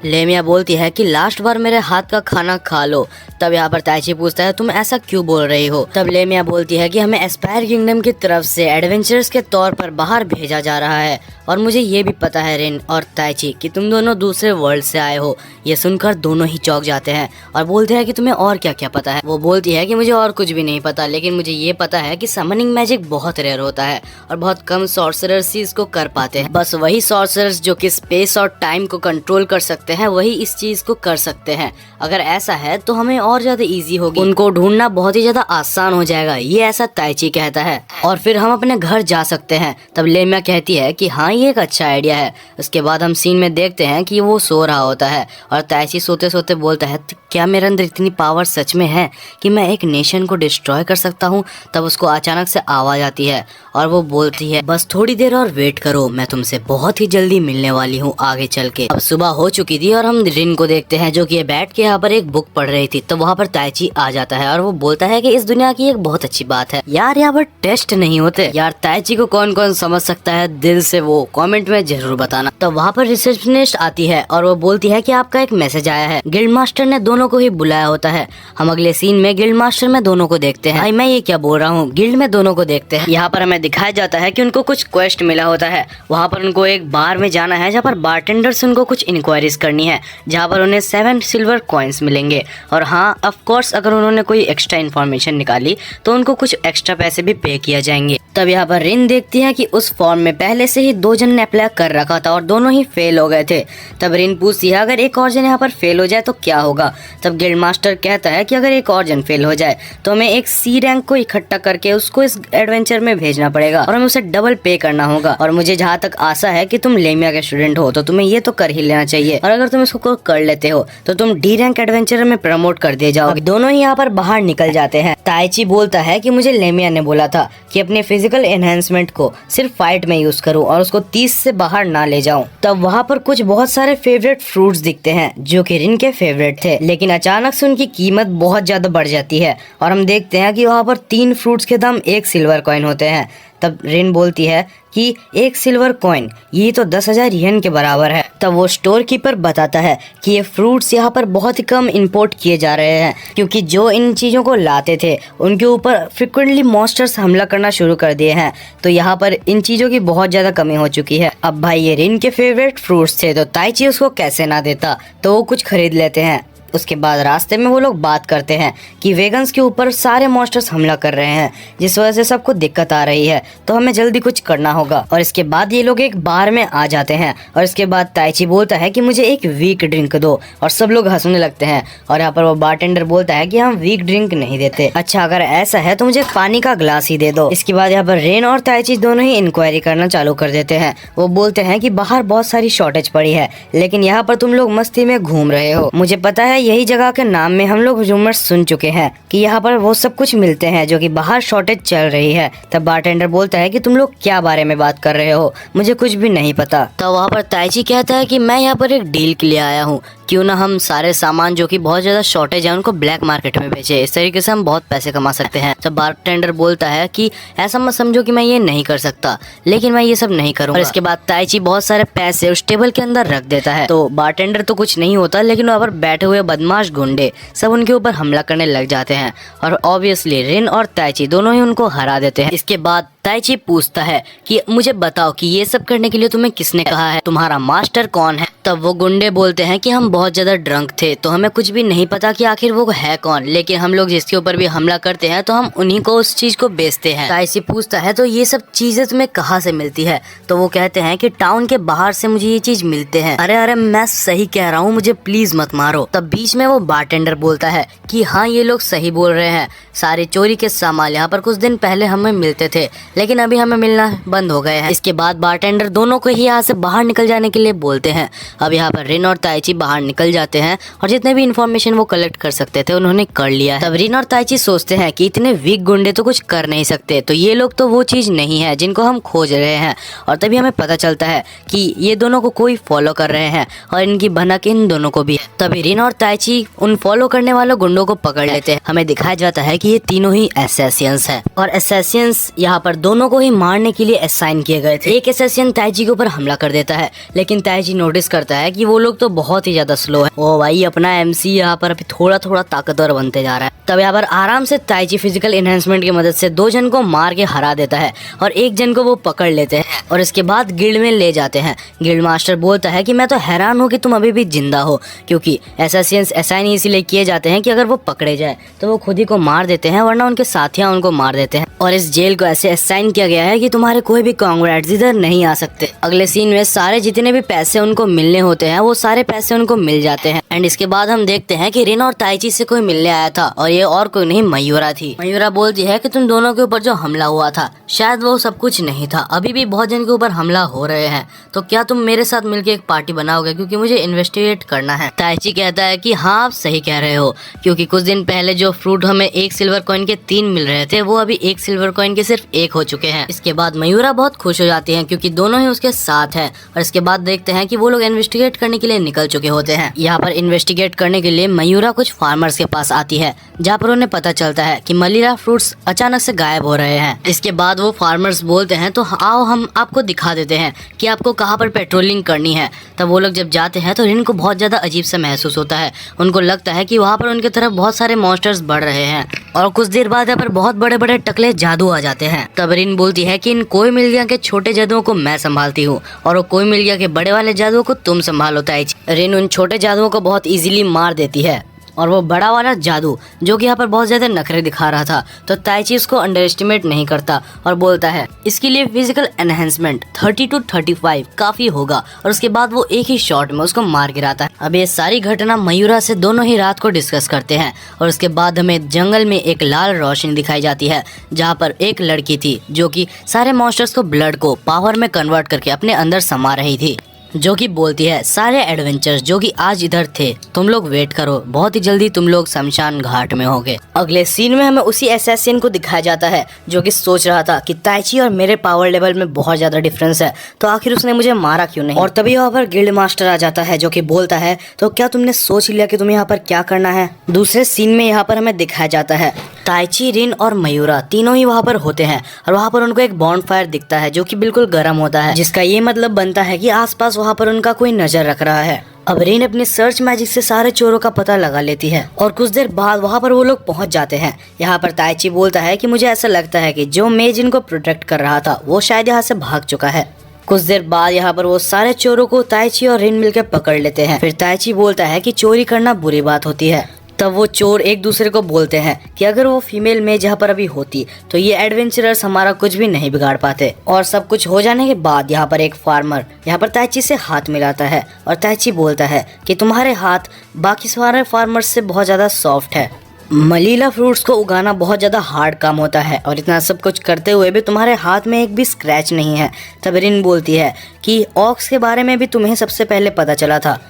लेमिया बोलती है कि लास्ट बार मेरे हाथ का खाना खा लो। तब यहाँ पर ताइची पूछता है तुम ऐसा क्यों बोल रही हो। तब लेमिया बोलती है कि हमें एस्पायर किंगडम की तरफ से एडवेंचर्स के तौर पर बाहर भेजा जा रहा है और मुझे ये भी पता है रिन और ताइची कि तुम दोनों दूसरे वर्ल्ड से आए हो। ये सुनकर दोनों ही चौंक जाते हैं और बोलते हैं कि तुम्हें और क्या क्या पता है। वो बोलती है कि मुझे और कुछ भी नहीं पता, लेकिन मुझे ये पता है कि समनिंग मैजिक बहुत रेयर होता है और बहुत कम सॉर्सरर्स ही इसको कर पाते हैं। बस वही सॉर्सरर्स जो कि स्पेस और टाइम को कंट्रोल कर सकते सकते हैं वही इस चीज को कर सकते हैं। अगर ऐसा है तो हमें और ज्यादा इजी होगी, उनको ढूंढना बहुत ही ज्यादा आसान हो जाएगा, ये ऐसा ताइची कहता है। और फिर हम अपने घर जा सकते हैं। तब लेमिया कहती है कि हाँ ये एक अच्छा आइडिया है। उसके बाद हम सीन में देखते हैं कि वो सो रहा होता है और ताइची सोते सोते बोलता है क्या मेरे अंदर इतनी पावर सच में है कि मैं एक नेशन को डिस्ट्रॉय कर सकता हूँ। तब उसको अचानक से आवाज आती है और वो बोलती है बस थोड़ी देर और वेट करो, मैं तुमसे बहुत ही जल्दी मिलने वाली हूँ आगे चल के। अब सुबह हो चुकी थी और हम रिन को देखते हैं जो कि बैठ के यहाँ पर एक बुक पढ़ रही थी। तो वहाँ पर ताइची आ जाता है और वो बोलता है कि इस दुनिया की एक बहुत अच्छी बात है यार, यहाँ पर टेस्ट नहीं होते। यार ताइची को कौन कौन समझ सकता है दिल से वो कमेंट में जरूर बताना। तो वहाँ पर रिसेप्शनिस्ट आती है और वो बोलती है कि आपका एक मैसेज आया है। गिल्ड मास्टर ने दोनों को ही बुलाया होता है। हम अगले सीन में गिल्ड मास्टर में दोनों को देखते हैं। भाई मैं ये क्या बोल रहा हूँ, गिल्ड में दोनों को देखते हैं। यहाँ पर हमें दिखाया जाता है कि उनको कुछ क्वेस्ट मिला होता है। वहाँ पर उनको एक बार में जाना है जहाँ पर बारटेंडर से उनको कुछ इंक्वायरीज करनी है, जहाँ पर उन्हें 7 सिल्वर कॉइन्स मिलेंगे। और हाँ ऑफ कोर्स अगर उन्होंने कोई एक्स्ट्रा इन्फॉर्मेशन निकाली तो उनको कुछ एक्स्ट्रा पैसे भी पे किया जाएंगे। तब यहाँ पर रिन देखती है कि उस फॉर्म में पहले से ही 2 जन ने अप्लाई कर रखा था और दोनों ही फेल हो गए थे। तब रिन पूछती है अगर एक और जन यहाँ पर फेल हो जाए तो क्या होगा। तब गिल्ड मास्टर कहता है कि अगर एक और जन फेल हो जाए तो हमें एक सी रैंक को इकट्ठा करके उसको इस एडवेंचर में भेजना पड़ेगा और हमें उसे डबल पे करना होगा। और मुझे जहाँ तक आशा है कि तुम लेमिया के स्टूडेंट हो तो तुम्हें ये तो कर ही लेना चाहिए, और अगर तुम इसको कर लेते हो तो तुम डी रैंक एडवेंचर में प्रमोट कर दिए जाओगे। दोनों ही यहाँ पर बाहर निकल जाते हैं। ताइची बोलता है कि मुझे लेमिया ने बोला था कि अपने फिजिकल एनहेंसमेंट को सिर्फ फाइट में यूज करूं और उसको 30 से बाहर ना ले जाऊं। तब वहाँ पर कुछ बहुत सारे फेवरेट फ्रूट्स दिखते हैं जो कि रिन के फेवरेट थे, लेकिन अचानक से उनकी कीमत बहुत ज्यादा बढ़ जाती है और हम देखते हैं कि वहाँ पर 3 फ्रूट्स के दाम 1 सिल्वर कॉइन होते हैं। तब रिन बोलती है कि 1 सिल्वर कॉइन ये तो 10,000 येन के बराबर है। तब वो स्टोर कीपर बताता है कि ये फ्रूट्स यहाँ पर बहुत ही कम इंपोर्ट किए जा रहे हैं क्योंकि जो इन चीज़ों को लाते थे उनके ऊपर फ्रिक्वेंटली मॉन्स्टर्स हमला करना शुरू कर दिए हैं। तो यहाँ पर इन चीज़ों की बहुत ज़्यादा कमी हो चुकी है। अब भाई ये रिन के फेवरेट फ्रूट्स थे तो ताइची उसको कैसे ना देता, तो वो कुछ खरीद लेते हैं। उसके बाद रास्ते में वो लोग बात करते हैं कि वेगन्स के ऊपर सारे मॉन्स्टर्स हमला कर रहे हैं जिस वजह से सबको दिक्कत आ रही है, तो हमें जल्दी कुछ करना होगा। और इसके बाद ये लोग एक बार में आ जाते हैं और इसके बाद ताइची बोलता है कि मुझे एक वीक ड्रिंक दो और सब लोग हंसने लगते हैं। और यहाँ पर वो बारटेंडर बोलता है कि हम वीक ड्रिंक नहीं देते। अच्छा अगर ऐसा है तो मुझे पानी का ग्लास ही दे दो। इसके बाद यहाँ पर रेन और ताइची दोनों ही इंक्वायरी करना चालू कर देते हैं। वो बोलते हैं कि बाहर बहुत सारी शॉर्टेज पड़ी है लेकिन यहाँ पर तुम लोग मस्ती में घूम रहे हो। मुझे पता है यही जगह के नाम में हम लोग रूमर्स सुन चुके हैं कि यहाँ पर वो सब कुछ मिलते हैं जो कि बाहर शॉर्टेज चल रही है। तब बारटेंडर बोलता है कि तुम लोग क्या बारे में बात कर रहे हो, मुझे कुछ भी नहीं पता। तो वहाँ पर ताइची कहता है कि मैं यहाँ पर एक डील के लिए आया हूँ, क्यों ना हम सारे सामान जो कि बहुत ज्यादा शॉर्टेज है उनको ब्लैक मार्केट में बेचे, इस तरीके से हम बहुत पैसे कमा सकते हैं। तो बारटेंडर बोलता है कि ऐसा मत समझो कि मैं ये नहीं कर सकता, लेकिन मैं ये सब नहीं करूंगा। और इसके बाद ताइची बहुत सारे पैसे उस टेबल के अंदर रख देता है। तो बारटेंडर तो कुछ नहीं होता लेकिन वहाँ पर बैठे हुए बदमाश गुंडे सब उनके ऊपर हमला करने लग जाते हैं और ऑब्वियसली रिन और ताइची दोनों ही उनको हरा देते हैं। इसके बाद ताइची पूछता है कि मुझे बताओ कि ये सब करने के लिए तुम्हें किसने कहा है, तुम्हारा मास्टर कौन है। तब वो गुंडे बोलते हैं कि हम बहुत ज्यादा ड्रंक थे तो हमें कुछ भी नहीं पता कि आखिर वो है कौन, लेकिन हम लोग जिसके ऊपर भी हमला करते हैं तो हम उन्हीं को उस चीज को बेचते हैं। ताइची पूछता है तो ये सब चीजें तुम्हें कहाँ से मिलती है। तो वो कहते हैं कि टाउन के बाहर से मुझे ये चीज मिलते हैं। अरे अरे मैं सही कह रहा हूँ, मुझे प्लीज मत मारो। तब बीच में वो बारटेंडर बोलता है कि हाँ ये लोग सही बोल रहे हैं, सारे चोरी के सामान यहाँ पर कुछ दिन पहले हमें मिलते थे लेकिन अभी हमें मिलना बंद हो गए हैं। इसके बाद बारटेंडर दोनों को ही यहाँ से बाहर निकल जाने के लिए बोलते हैं। अब यहाँ पर रिन और ताइची बाहर निकल जाते हैं और जितने भी इन्फॉर्मेशन वो कलेक्ट कर सकते थे उन्होंने कर लिया है। तब रिन और ताइची सोचते हैं कि इतने वीक गुंडे तो कुछ कर नहीं सकते, तो ये लोग तो वो चीज नहीं है जिनको हम खोज रहे हैं। और तभी हमें पता चलता है कि ये दोनों को कोई फॉलो कर रहे हैं और इनकी भनक इन दोनों को भी है। तभी रिन और ताइची उन फॉलो करने वाले गुंडों को पकड़ लेते हैं। हमें दिखाया जाता है कि ये तीनों ही असैसियंस हैं और असैसियंस यहाँ पर दोनों को ही मारने के लिए असाइन किए गए थे। एक असैसियन ताइची के ऊपर हमला कर देता है लेकिन ताइची नोटिस करता है कि वो लोग तो बहुत ही ज्यादा स्लो है। ओ भाई अपना एमसी यहाँ पर अभी थोड़ा थोड़ा ताकतवर बनते जा रहा है। तब यहाँ पर आराम से ताइची फिजिकल एनहेंसमेंट की मदद से 2 जन को मार के हरा देता है और 1 जन को वो पकड़ लेते हैं और इसके बाद गिल्ड में ले जाते हैं। गिल्ड मास्टर बोलता है कि मैं तो हैरान हूँ कि तुम अभी भी जिंदा हो, क्योंकि असैसियंस असाइन इसीलिए किए जाते हैं कि अगर वो पकड़े जाए तो वो खुद ही को मार देते हैं वरना उनके साथियां उनको मार देते हैं। और इस जेल को ऐसे साइन किया गया है कि तुम्हारे कोई भी कांग्रेट्स इधर नहीं आ सकते। अगले सीन में सारे जितने भी पैसे उनको मिलने होते हैं वो सारे पैसे उनको मिल जाते हैं। एंड इसके बाद हम देखते हैं कि रिन और ताइची से कोई मिलने आया था और ये और कोई नहीं मयूरा थी। मयूरा बोलती है कि तुम दोनों के ऊपर जो हमला हुआ था शायद वो सब कुछ नहीं था, अभी भी बहुत जन के ऊपर हमला हो रहे हैं, तो क्या तुम मेरे साथ मिलकर एक पार्टी बनाओगे क्योंकि मुझे इन्वेस्टिगेट करना है। ताइची कहता है कि हाँ आप सही कह रहे हो, क्योंकि कुछ दिन पहले जो फ्रूट हमें 1 सिल्वर कॉइन के 3 मिल रहे थे वो अभी 1 सिल्वर कॉइन के सिर्फ 1 हो चुके हैं। इसके बाद मयूरा बहुत खुश हो जाती है क्योंकि दोनों ही उसके साथ है। और इसके बाद देखते हैं कि वो लोग इन्वेस्टिगेट करने के लिए निकल चुके होते हैं। यहाँ पर इन्वेस्टिगेट करने के लिए मयूरा कुछ फार्मर्स के पास आती है जहाँ पर उन्हें पता चलता है कि मलिरा फ्रूट्स अचानक से गायब हो रहे हैं। इसके बाद वो फार्मर्स बोलते हैं तो आओ हम आपको दिखा देते हैं कि आपको कहाँ पर पेट्रोलिंग करनी है। तब वो लोग जब जाते हैं तो रिन को बहुत ज्यादा अजीब सा महसूस होता है। उनको लगता है कि वहाँ पर उनकी तरफ बहुत सारे मॉन्स्टर्स बढ़ रहे हैं और कुछ देर बाद यहाँ पर बहुत बड़े बड़े टकले जादू आ जाते हैं। तब रिन बोलती है कि इन कोई मिल गया के छोटे जादुओं को मैं संभालती हूँ और वो कोई मिल गया के बड़े वाले जादुओं को तुम संभालो ताइची। रिन उन छोटे जादुओं को बहुत इजीली मार देती है और वो बड़ा वाला जादू जो कि यहाँ पर बहुत ज्यादा नखरे दिखा रहा था तो ताइची उसको अंडर एस्टिमेट नहीं करता और बोलता है इसके लिए फिजिकल एनहेंसमेंट 30 to 35 काफी होगा और उसके बाद वो एक ही शॉट में उसको मार गिराता है। अब ये सारी घटना मयूरा से दोनों ही रात को डिस्कस करते हैं और उसके बाद हमें जंगल में एक लाल रोशनी दिखाई जाती है जहाँ पर एक लड़की थी जो कि सारे मॉन्स्टर्स को ब्लड को पावर में कन्वर्ट करके अपने अंदर समा रही थी, जो कि बोलती है सारे एडवेंचर्स जो कि आज इधर थे तुम लोग वेट करो, बहुत ही जल्दी तुम लोग शमशान घाट में होगे। अगले सीन में हमें उसी असैसिन को दिखाया जाता है जो कि सोच रहा था कि ताइची और मेरे पावर लेवल में बहुत ज्यादा डिफरेंस है तो आखिर उसने मुझे मारा क्यों नहीं। और तभी वहाँ पर गिल्ड मास्टर आ जाता है जो कि बोलता है तो क्या तुमने सोच लिया कि तुम्हें यहाँ पर क्या करना है। दूसरे सीन में यहाँ पर हमें दिखाया जाता है ताइची, रिन और मयूरा तीनों ही वहाँ पर होते हैं और वहाँ पर उनको एक बॉन्ड फायर दिखता है जो कि बिल्कुल गर्म होता है, जिसका ये मतलब बनता है कि आसपास वहाँ पर उनका कोई नजर रख रहा है। अब रिन अपनी सर्च मैजिक से सारे चोरों का पता लगा लेती है और कुछ देर बाद वहाँ पर वो लोग पहुँच जाते हैं। यहाँ पर ताइची बोलता है कि मुझे ऐसा लगता है कि जो मेज इनको प्रोटेक्ट कर रहा था वो शायद यहाँ से भाग चुका है। कुछ देर बाद यहाँ पर वो सारे चोरों को ताइची और रिन मिलकर पकड़ लेते हैं। फिर ताइची बोलता है कि चोरी करना बुरी बात होती है। तब वो चोर एक दूसरे को बोलते हैं कि अगर वो फीमेल मेज यहाँ पर अभी होती तो ये एडवेंचरर्स हमारा कुछ भी नहीं बिगाड़ पाते। और सब कुछ हो जाने के बाद यहाँ पर एक फार्मर यहाँ पर ताइची से हाथ मिलाता है और ताइची बोलता है कि तुम्हारे हाथ बाकी सारे फार्मर्स से बहुत ज्यादा सॉफ्ट है। मलीला फ्रूट्स को उगाना बहुत ज्यादा हार्ड काम होता है और इतना सब कुछ करते हुए भी तुम्हारे हाथ में एक भी स्क्रैच नहीं है। तब रिन बोलती है कि ऑक्स के बारे में भी तुम्हें सबसे पहले पता चला था।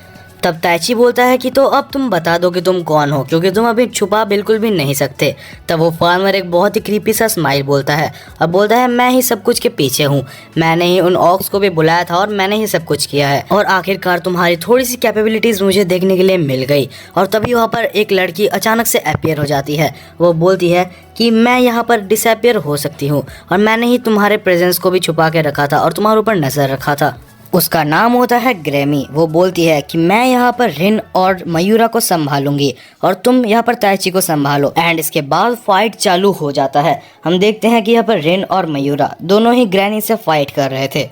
तब ताइची बोलता है कि तो अब तुम बता दो कि तुम कौन हो क्योंकि तुम अभी छुपा बिल्कुल भी नहीं सकते। तब वो फार्मर एक बहुत ही क्रीपी सा स्माइल बोलता है और बोलता है मैं ही सब कुछ के पीछे हूँ, मैंने ही उन ऑक्स को भी बुलाया था और मैंने ही सब कुछ किया है और आखिरकार तुम्हारी थोड़ी सी कैपेबिलिटीज मुझे देखने के लिए मिल गई। और तभी वहाँ पर एक लड़की अचानक से अपीयर हो जाती है। वो बोलती है कि मैं यहाँ पर डिसअपीयर हो सकती हूँ और मैंने ही तुम्हारे प्रेजेंस को भी छुपा के रखा था और तुम्हारे ऊपर नजर रखा था। उसका नाम होता है ग्रैमी। वो बोलती है कि मैं यहाँ पर रिन और मयूरा को संभालूंगी और तुम यहाँ पर ताइची को संभालो। एंड इसके बाद फाइट चालू हो जाता है। हम देखते हैं कि यहाँ पर रिन और मयूरा दोनों ही ग्रैनी से फाइट कर रहे थे।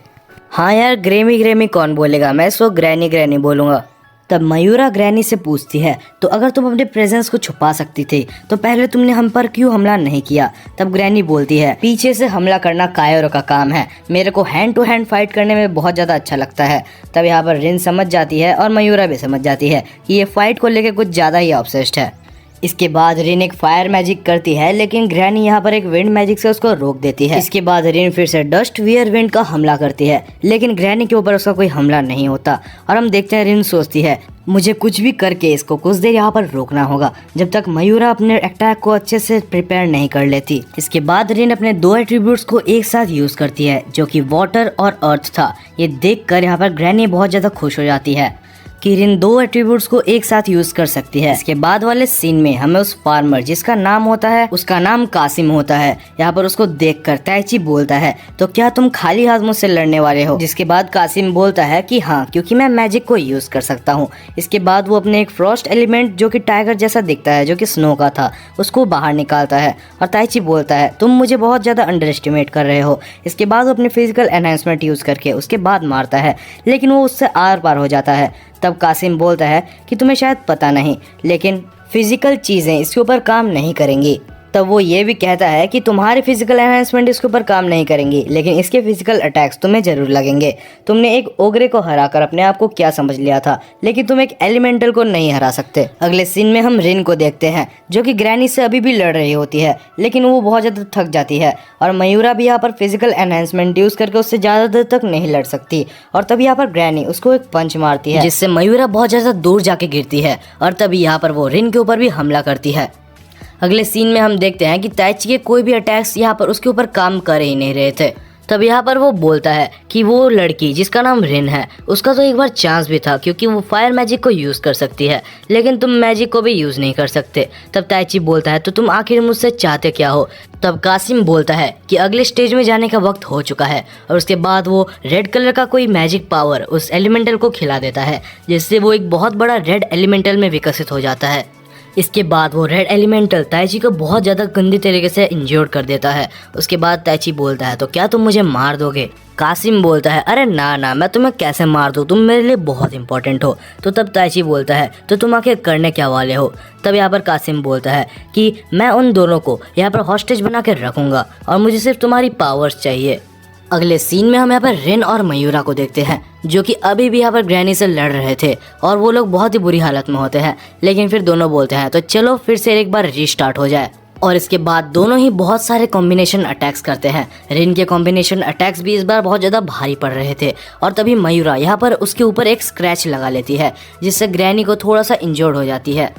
हाँ यार, ग्रैमी ग्रैमी कौन बोलेगा, मैं इसको ग्रैनी ग्रैनी बोलूंगा। तब मयूरा ग्रैनी से पूछती है तो अगर तुम अपने प्रेजेंस को छुपा सकती थी तो पहले तुमने हम पर क्यों हमला नहीं किया। तब ग्रैनी बोलती है पीछे से हमला करना कायरों का काम है, मेरे को हैंड टू हैंड फाइट करने में बहुत ज्यादा अच्छा लगता है। तब यहाँ पर रिन समझ जाती है और मयूरा भी समझ जाती है कि ये फाइट को लेकर कुछ ज्यादा ही ऑब्सेस्ड है। इसके बाद रिन एक फायर मैजिक करती है लेकिन ग्रैनी यहाँ पर एक विंड मैजिक से उसको रोक देती है। इसके बाद रिन फिर से डस्ट वियर विंड का हमला करती है लेकिन ग्रैनी के ऊपर उसका कोई हमला नहीं होता और हम देखते हैं रिन सोचती है मुझे कुछ भी करके इसको कुछ देर यहाँ पर रोकना होगा जब तक मयूरा अपने अटैक को अच्छे से प्रिपेयर नहीं कर लेती। इसके बाद रिन अपने 2 एट्रीब्यूट्स को एक साथ यूज करती है जो कि वाटर और अर्थ था। ये देखकर यहाँ पर ग्रैनी बहुत ज्यादा खुश हो जाती है कि रिन 2 एट्रीब्यूट्स को एक साथ यूज कर सकती है। इसके बाद वाले सीन में हमें उस फार्मर जिसका नाम होता है, उसका नाम कासिम होता है, यहाँ पर उसको देखकर ताइची बोलता है तो क्या तुम खाली हाथ मुझसे लड़ने वाले हो। जिसके बाद कासिम बोलता है कि हाँ, क्योंकि मैं मैजिक को यूज कर सकता हूँ। इसके बाद वो अपने एक फ्रॉस्ट एलिमेंट जो कि टाइगर जैसा दिखता है, जो कि स्नो का था, उसको बाहर निकालता है और ताइची बोलता है तुम मुझे बहुत ज्यादा अंडर एस्टिमेट कर रहे हो। इसके बाद वो अपने फिजिकल एनहांसमेंट यूज करके उसके बाद मारता है लेकिन वो उससे आर पार हो जाता है। तब कासिम बोलता है कि तुम्हें शायद पता नहीं लेकिन फिजिकल चीजें इसके ऊपर काम नहीं करेंगी। तब वो ये भी कहता है कि तुम्हारे फिजिकल एनहांसमेंट इसके ऊपर काम नहीं करेंगी, लेकिन इसके फिजिकल अटैक्स तुम्हें जरूर लगेंगे। तुमने एक ओग्रे को हराकर अपने आप को क्या समझ लिया था, लेकिन तुम एक एलिमेंटल को नहीं हरा सकते। अगले सीन में हम रिन को देखते हैं जो कि ग्रैनी से अभी भी लड़ रही होती है, लेकिन वो बहुत ज़्यादा थक जाती है और मयूरा भी यहाँ पर फिजिकल एनहांसमेंट यूज़ करके उससे ज़्यादा देर तक नहीं लड़ सकती। और तभी यहाँ पर ग्रैनी उसको एक पंच मारती है जिससे मयूरा बहुत ज़्यादा दूर जाके गिरती है और तभी यहाँ पर वो रिन के ऊपर भी हमला करती है। अगले सीन में हम देखते हैं कि ताइची के कोई भी अटैक्स यहाँ पर उसके ऊपर काम कर ही नहीं रहे थे। तब यहाँ पर वो बोलता है कि वो लड़की जिसका नाम रिन है उसका तो एक बार चांस भी था क्योंकि वो फायर मैजिक को यूज़ कर सकती है, लेकिन तुम मैजिक को भी यूज़ नहीं कर सकते। तब ताइची बोलता है तो तुम आखिर मुझसे चाहते क्या हो। तब कासिम बोलता है कि अगले स्टेज में जाने का वक्त हो चुका है और उसके बाद वो रेड कलर का कोई मैजिक पावर उस एलिमेंटल को खिला देता है जिससे वो एक बहुत बड़ा रेड एलिमेंटल में विकसित हो जाता है। इसके बाद वो रेड एलिमेंटल ताइची को बहुत ज़्यादा गंदी तरीके से इंजर्ड कर देता है। उसके बाद ताइची बोलता है तो क्या तुम मुझे मार दोगे। कासिम बोलता है अरे ना ना, मैं तुम्हें कैसे मार दूँ, तुम मेरे लिए बहुत इंपॉर्टेंट हो। तो तब ताइची बोलता है तो तुम आखिर करने क्या वाले हो। तब यहाँ पर कासिम बोलता है कि मैं उन दोनों को यहाँ पर हॉस्टेज बना के रखूँगा और मुझे सिर्फ तुम्हारी पावर्स चाहिए। अगले सीन में हम यहाँ पर रिन और मयूरा को देखते हैं जो कि अभी भी यहाँ पर ग्रैनी से लड़ रहे थे और वो लोग बहुत ही बुरी हालत में होते हैं, लेकिन फिर दोनों बोलते हैं तो चलो फिर से एक बार रीस्टार्ट हो जाए। और इसके बाद दोनों ही बहुत सारे कॉम्बिनेशन अटैक्स करते हैं। रिन के कॉम्बिनेशन अटैक्स भी इस बार बहुत ज़्यादा भारी पड़ रहे थे और तभी मयूरा यहाँ पर उसके ऊपर एक स्क्रैच लगा लेती है जिससे ग्रैनी को थोड़ा सा इंजर्ड हो जाती है।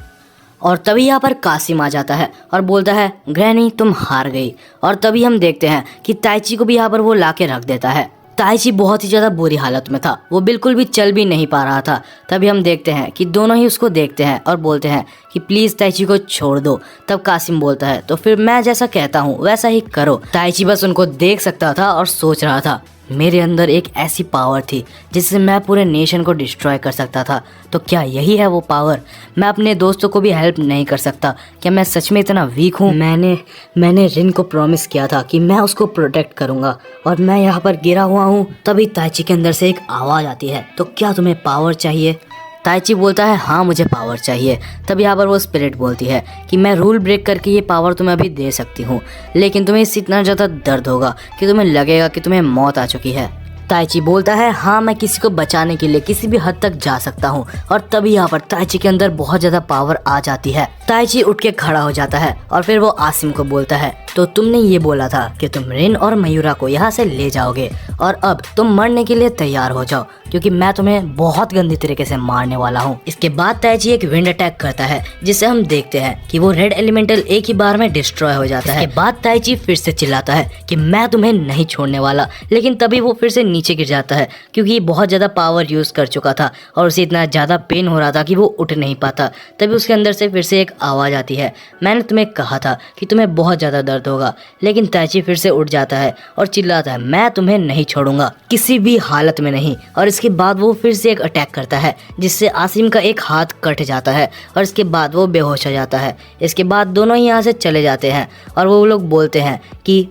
और तभी यहाँ पर कासिम आ जाता है और बोलता है ग्रैनी तुम हार गई। और तभी हम देखते हैं कि ताइची को भी यहाँ पर वो ला के रख देता है। ताइची बहुत ही ज़्यादा बुरी हालत में था, वो बिल्कुल भी चल भी नहीं पा रहा था। तभी हम देखते हैं कि दोनों ही उसको देखते हैं और बोलते हैं कि प्लीज़ ताइची को छोड़ दो। तब कासिम बोलता है तो फिर मैं जैसा कहता हूँ वैसा ही करो। ताइची बस उनको देख सकता था और सोच रहा था मेरे अंदर एक ऐसी पावर थी जिससे मैं पूरे नेशन को डिस्ट्रॉय कर सकता था। तो क्या यही है वो पावर। मैं अपने दोस्तों को भी हेल्प नहीं कर सकता। क्या मैं सच में इतना वीक हूँ। मैंने रिन को प्रॉमिस किया था कि मैं उसको प्रोटेक्ट करूँगा और मैं यहाँ पर गिरा हुआ हूँ। तभी ताइची के अंदर से एक आवाज़ आती है तो क्या तुम्हें पावर चाहिए। ताइची बोलता है हाँ मुझे पावर चाहिए। तब यहाँ पर वो स्पिरिट बोलती है कि मैं रूल ब्रेक करके ये पावर तुम्हें अभी दे सकती हूँ, लेकिन तुम्हें इससे इतना ज़्यादा दर्द होगा कि तुम्हें लगेगा कि तुम्हें मौत आ चुकी है। ताइची बोलता है हाँ मैं किसी को बचाने के लिए किसी भी हद तक जा सकता हूँ। और तभी यहाँ पर ताइची के अंदर बहुत ज़्यादा पावर आ जाती है। ताइची उठ के खड़ा हो जाता है और फिर वो आसिम को बोलता है तो तुमने ये बोला था कि तुम रिन और मयूरा को यहाँ से ले जाओगे और अब तुम मरने के लिए तैयार हो जाओ क्योंकि मैं तुम्हें बहुत गंदी तरीके से मारने वाला हूँ। इसके बाद ताइची एक विंड अटैक करता है जिससे हम देखते हैं कि वो रेड एलिमेंटल एक ही बार में डिस्ट्रॉय हो जाता है। इसके बाद ताइची फिर से चिल्लाता है कि मैं तुम्हें नहीं छोड़ने वाला, लेकिन तभी वो फिर से नीचे गिर जाता है क्योंकि बहुत ज़्यादा पावर यूज़ कर चुका था और उसे इतना ज़्यादा पेन हो रहा था कि वो उठ नहीं पाता। तभी उसके अंदर से फिर से एक आवाज़ आती है मैंने तुम्हें कहा था कि तुम्हें बहुत ज़्यादा दर्द होगा। लेकिन ताइची फिर से उठ जाता है और चिल्लाता है मैं तुम्हें नहीं छोड़ूंगा किसी भी हालत में नहीं। और इसके बाद वो फिर से एक अटैक करता है जिससे आसिम का एक हाथ कट जाता है और इसके बाद वो बेहोश हो जाता है। इसके बाद दोनों ही यहाँ से चले जाते हैं और वो लोग बोलते हैं कि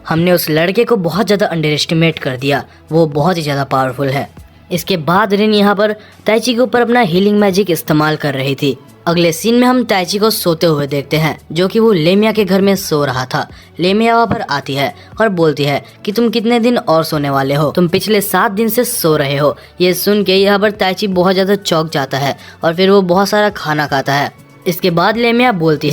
हमने उस लड़के को बहुत ज़्यादा अंडर एस्टिमेट कर दिया, वो बहुत ही ज़्यादा पावरफुल है। इसके बाद रिन यहाँ पर ताइची के ऊपर अपना हीलिंग मैजिक इस्तेमाल कर रही थी। अगले सीन में हम ताइची को सोते हुए देखते हैं जो कि वो लेमिया के घर में सो रहा था। लेमिया वहाँ पर आती है और बोलती है कि तुम कितने दिन और सोने वाले हो, तुम पिछले 7 दिन से सो रहे हो। ये सुन के यहाँ पर ताइची बहुत ज़्यादा चौंक जाता है और फिर वो बहुत सारा खाना खाता है। इसके बाद लेमिया बोलती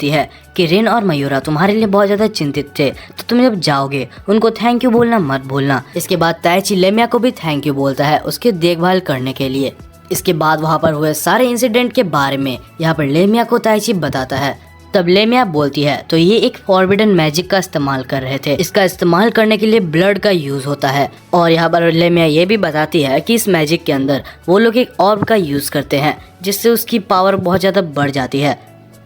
है कि रिन और मयूरा तुम्हारे लिए बहुत ज़्यादा चिंतित थे, तो तुम जब जाओगे उनको थैंक यू बोलना मत भूलना। इसके बाद ताइची लेमिया को भी थैंक यू बोलता है उसकी देखभाल करने के लिए। इसके बाद वहाँ पर हुए सारे इंसिडेंट के बारे में यहाँ पर लेमिया को ताइची बताता है। तब लेमिया बोलती है तो ये एक फॉरबिडन मैजिक का इस्तेमाल कर रहे थे, इसका इस्तेमाल करने के लिए ब्लड का यूज होता है। और यहाँ पर लेमिया ये भी बताती है कि इस मैजिक के अंदर वो लोग एक ऑर्ब का यूज करते हैं जिससे उसकी पावर बहुत ज़्यादा बढ़ जाती है।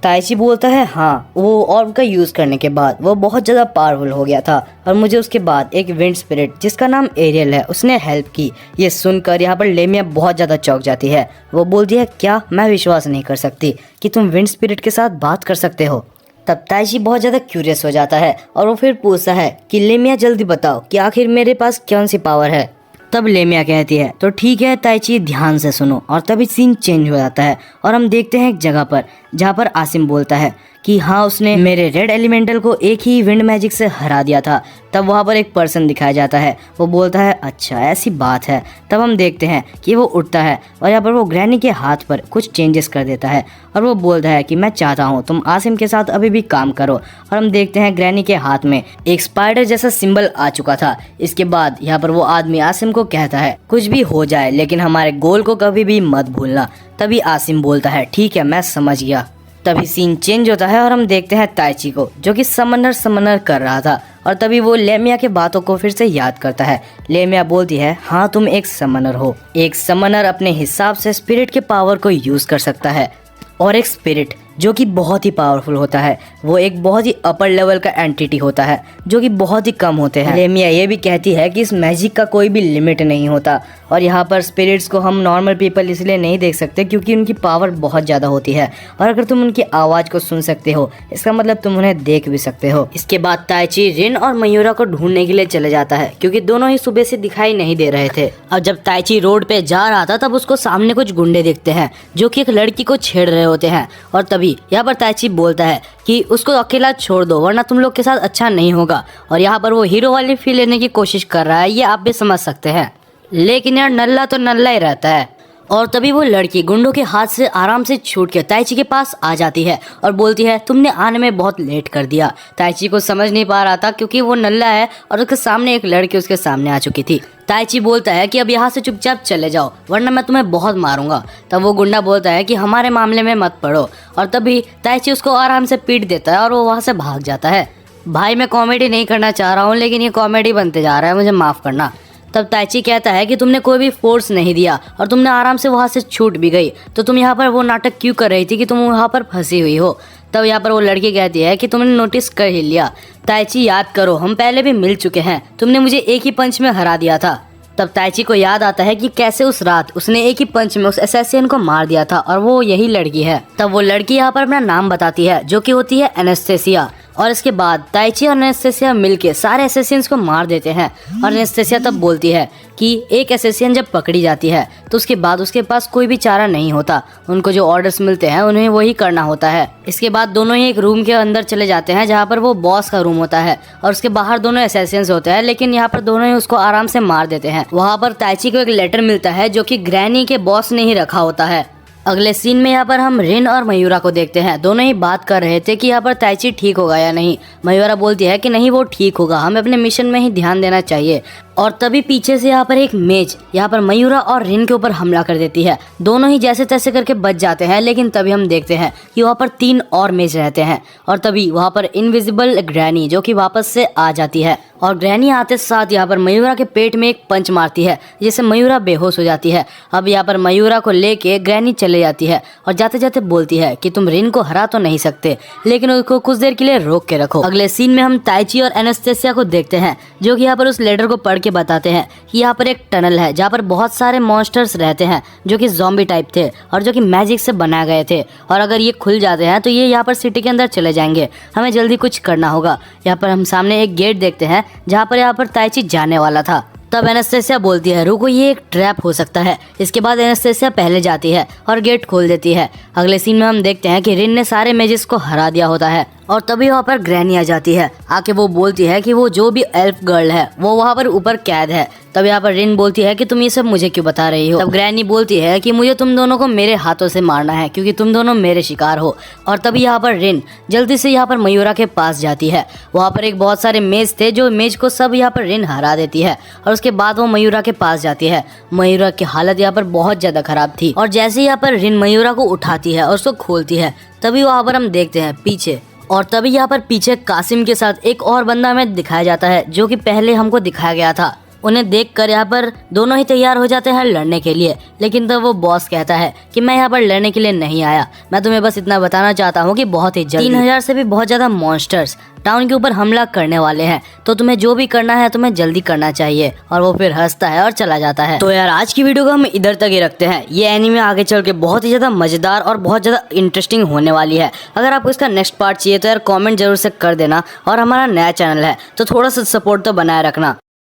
ताइची बोलता है हाँ वो ऑर्ब का यूज़ करने के बाद वो बहुत ज़्यादा पावरफुल हो गया था और मुझे उसके बाद एक विंड स्पिरिट जिसका नाम एरियल है उसने हेल्प की। ये सुनकर यहाँ पर लेमिया बहुत ज़्यादा चौंक जाती है। वो बोलती है क्या, मैं विश्वास नहीं कर सकती कि तुम विंड स्पिरिट के साथ बात कर सकते हो। तब ताइची बहुत ज़्यादा क्यूरियस हो जाता है और वो फिर पूछता है कि लेमिया जल्दी बताओ कि आखिर मेरे पास कौन सी पावर है। तब लेमिया कहती है तो ठीक है ताइची ध्यान से सुनो। और तभी सीन चेंज हो जाता है और हम देखते हैं एक जगह पर जहाँ पर आसिम बोलता है कि हाँ उसने मेरे रेड एलिमेंटल को एक ही विंड मैजिक से हरा दिया था। तब वहाँ पर एक पर्सन दिखाया जाता है, वो बोलता है अच्छा ऐसी बात है। तब हम देखते हैं कि वो उठता है और यहाँ पर वो ग्रैनी के हाथ पर कुछ चेंजेस कर देता है और वो बोलता है कि मैं चाहता हूँ तुम आसिम के साथ अभी भी काम करो। और हम देखते हैं ग्रैनी के हाथ में एक स्पाइडर जैसा सिंबल आ चुका था। इसके बाद यहाँ पर वो आदमी आसिम को कहता है कुछ भी हो जाए लेकिन हमारे गोल को कभी भी मत भूलना। तभी आसिम बोलता है ठीक है मैं समझ गया। तभी सीन चेंज होता है और हम देखते हैं ताइची को जो कि समनर कर रहा था और तभी वो लेमिया के बातों को फिर से याद करता है। लेमिया बोलती है हाँ तुम एक समनर हो। एक समनर अपने हिसाब से स्पिरिट के पावर को यूज कर सकता है और एक स्पिरिट जो कि बहुत ही पावरफुल होता है वो एक बहुत ही अपर लेवल का एंटिटी होता है जो कि बहुत ही कम होते हैं। लेमिया ये भी कहती है कि इस मैजिक का कोई भी लिमिट नहीं होता और यहाँ पर स्पिरिट्स को हम नॉर्मल पीपल इसलिए नहीं देख सकते क्योंकि उनकी पावर बहुत ज़्यादा होती है और अगर तुम उनकी आवाज़ को सुन सकते हो इसका मतलब तुम उन्हें देख भी सकते हो। इसके बाद ताइची रिन और मयूरा को ढूंढने के लिए चले जाता है क्योंकि दोनों ही सुबह से दिखाई नहीं दे रहे थे। और जब ताइची रोड पे जा रहा था तब उसको सामने कुछ गुंडे दिखते हैं जो कि एक लड़की को छेड़ रहे होते हैं और तभी यहाँ पर ताइची बोलता है कि उसको अकेला छोड़ दो वरना तुम लोग के साथ अच्छा नहीं होगा। और यहाँ पर वो हीरो वाली फील लेने की कोशिश कर रहा है, ये आप भी समझ सकते हैं, लेकिन यार नल्ला तो नल्ला ही रहता है। और तभी वो लड़की गुंडों के हाथ से आराम से छूट के ताइची के पास आ जाती है और बोलती है तुमने आने में बहुत लेट कर दिया। ताइची को समझ नहीं पा रहा था क्योंकि वो नल्ला है और उसके सामने एक लड़की उसके सामने आ चुकी थी। ताइची बोलता है कि अब यहाँ से चुपचाप चले जाओ वरना मैं तुम्हें बहुत मारूंगा। तब वो गुंडा बोलता है कि हमारे मामले में मत पड़ो और तभी ताइची उसको आराम से पीट देता है और वो वहाँ से भाग जाता है। भाई मैं कॉमेडी नहीं करना चाह रहा हूँ लेकिन ये कॉमेडी बनते जा रहा है, मुझे माफ़ करना। तब ताइची कहता है कि तुमने कोई भी फोर्स नहीं दिया और तुमने आराम से वहाँ से छूट भी गई तो तुम यहाँ पर वो नाटक क्यों कर रही थी कि तुम वहाँ पर फंसी हुई हो। तब यहाँ पर वो लड़की कहती है कि तुमने नोटिस कर ही लिया। ताइची याद करो हम पहले भी मिल चुके हैं, तुमने मुझे एक ही पंच में हरा दिया था। तब ताइची को याद आता है कि कैसे उस रात उसने एक ही पंच में उस असैसिन को मार दिया था और वो यही लड़की है। तब वो लड़की यहाँ पर अपना नाम बताती है जो कि होती है एनेस्थेसिया। और इसके बाद ताइची और एनेस्थेसिया मिलके सारे असैसिन्स को मार देते हैं और एनेस्थेसिया तब बोलती है कि एक असैसिन जब पकड़ी जाती है तो उसके बाद उसके पास कोई भी चारा नहीं होता, उनको जो ऑर्डर्स मिलते हैं उन्हें वही करना होता है। इसके बाद दोनों ही एक रूम के अंदर चले जाते हैं जहाँ पर वो बॉस का रूम होता है और उसके बाहर दोनों असैसिन्स होते हैं, लेकिन यहाँ पर दोनों ही उसको आराम से मार देते हैं। वहाँ पर ताइची को एक लेटर मिलता है जो कि ग्रैनी के बॉस ने ही रखा होता है। अगले सीन में यहाँ पर हम रिन और मयूरा को देखते हैं, दोनों ही बात कर रहे थे कि यहाँ पर ताइची ठीक होगा या नहीं। मयूरा बोलती है कि नहीं वो ठीक होगा, हमें अपने मिशन में ही ध्यान देना चाहिए। और तभी पीछे से यहाँ पर एक मेज यहाँ पर मयूरा और रिन के ऊपर हमला कर देती है। दोनों ही जैसे तैसे करके बच जाते हैं, लेकिन तभी हम देखते हैं कि वहाँ पर 3 और मेज रहते हैं और तभी वहाँ पर इनविजिबल ग्रैनी जो कि वापस से आ जाती है और ग्रैनी आते साथ यहाँ पर मयूरा के पेट में एक पंच मारती है जिससे मयूरा बेहोश हो जाती है। अब यहाँ पर मयूरा को लेके ग्रैनी चले जाती है और जाते जाते बोलती है कि तुम रिन को हरा तो नहीं सकते लेकिन उसको कुछ देर के लिए रोक के रखो। अगले सीन में हम ताइची और एनेस्थेसिया को देखते हैं जो कि यहाँ पर उस लेटर को पढ़ के बताते हैं कि यहाँ पर एक टनल है जहाँ पर बहुत सारे मॉन्स्टर्स रहते हैं जो कि ज़ॉम्बी टाइप थे और जो कि मैजिक से बनाए गए थे और अगर ये खुल जाते हैं तो ये यहाँ पर सिटी के अंदर चले जाएंगे, हमें जल्दी कुछ करना होगा। यहाँ पर हम सामने एक गेट देखते हैं जहाँ पर ताइची जाने वाला था। तब एनेस्थेसिया बोलती है रुको ये एक ट्रैप हो सकता है। इसके बाद एनेस्थेसिया पहले जाती है और गेट खोल देती है। अगले सीन में हम देखते हैं कि रिन ने सारे मेजेस को हरा दिया होता है और तभी वहाँ पर ग्रैनी आ जाती है। आके वो बोलती है कि वो जो भी एल्फ गर्ल है वो वहाँ पर ऊपर कैद है। तब यहाँ पर रिन बोलती है कि तुम ये सब मुझे क्यों बता रही हो। तब ग्रैनी बोलती है कि मुझे तुम दोनों को मेरे हाथों से मारना है क्योंकि तुम दोनों मेरे शिकार हो। और तभी यहाँ पर रिन जल्दी से यहाँ पर मयूरा के पास जाती है। वहाँ पर एक बहुत सारे मेज थे जो मेज को सब यहाँ पर रिन हरा देती है और उसके बाद वो मयूरा के पास जाती है। मयूरा की हालत यहाँ पर बहुत ज्यादा खराब थी और जैसे यहाँ पर रिन मयूरा को उठाती है और उसको खोलती है तभी वहाँ पर हम देखते हैं पीछे और तभी यहाँ पर पीछे कासिम के साथ एक और बंदा हमें दिखाया जाता है जो कि पहले हमको दिखाया गया था। उन्हें देखकर यहाँ पर दोनों ही तैयार हो जाते हैं लड़ने के लिए, लेकिन तब वो बॉस कहता है कि मैं यहाँ पर लड़ने के लिए नहीं आया, मैं तुम्हें बस इतना बताना चाहता हूँ कि बहुत ही जल्दी 3000 से भी बहुत ज्यादा मॉन्स्टर्स टाउन के ऊपर हमला करने वाले हैं, तो तुम्हें जो भी करना है तुम्हें जल्दी करना चाहिए। और वो फिर हंसता है और चला जाता है। तो यार आज की वीडियो को हम इधर तक ही रखते हैं। ये एनीमे आगे चल के बहुत ही ज्यादा मजेदार और बहुत ज्यादा इंटरेस्टिंग होने वाली है। अगर आपको इसका नेक्स्ट पार्ट चाहिए तो यार कमेंट जरूर से कर देना और हमारा नया चैनल है तो थोड़ा सा सपोर्ट तो बनाए रखना।